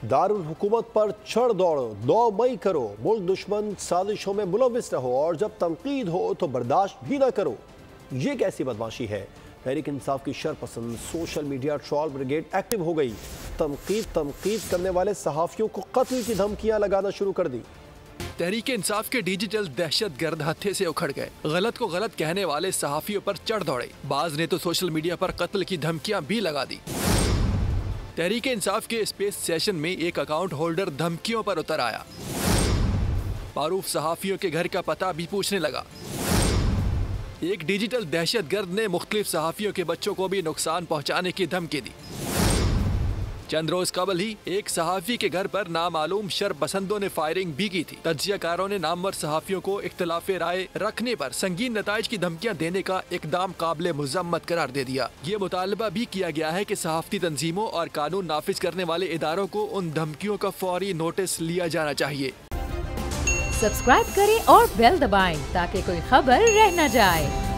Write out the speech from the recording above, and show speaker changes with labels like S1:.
S1: दारुल हुकूमत पर चढ़ दौड़ो, 9 मई करो, मुल्क दुश्मन साजिशों में मुलविस रहो और जब तनकीद हो तो बर्दाश्त भी ना करो। ये कैसी बदमाशी है। तहरीक इंसाफ की शरपसंद social media troll brigade active हो गई। तनकीद करने वाले सहाफियों को कत्ल की धमकियां लगाना शुरू कर दी।
S2: तहरीक इंसाफ के डिजिटल दहशतगर्द हत्थे से उखड़ गए। गलत को गलत कहने वाले सहाफियों पर चढ़ दौड़े। बाज ने तो सोशल मीडिया पर कत्ल की धमकियां भी लगा दी। तहरीक इंसाफ के स्पेस सेशन में एक अकाउंट होल्डर धमकियों पर उतर आया। मारूफ सहाफियों के घर का पता भी पूछने लगा। एक डिजिटल दहशतगर्द ने मुख्तलिफ सहाफियों के बच्चों को भी नुकसान पहुंचाने की धमकी दी। चंद रोज कबल ही एक सहाफी के घर पर नामालूम शरपसंदों ने फायरिंग भी की थी। तज्जियाकारों ने नामवर सहाफियों को इख्तिलाफ राय रखने पर संगीन नताइज की धमकियां देने का इकदाम काबिल मुजम्मत करार दे दिया। ये मुतालबा भी किया गया है कि सहाफती तंजीमों और कानून नाफिज करने वाले इदारों को उन धमकियों का फौरी नोटिस लिया जाना चाहिए।
S3: सब्सक्राइब करें और बेल दबाएं ताकि कोई खबर रह न जाए।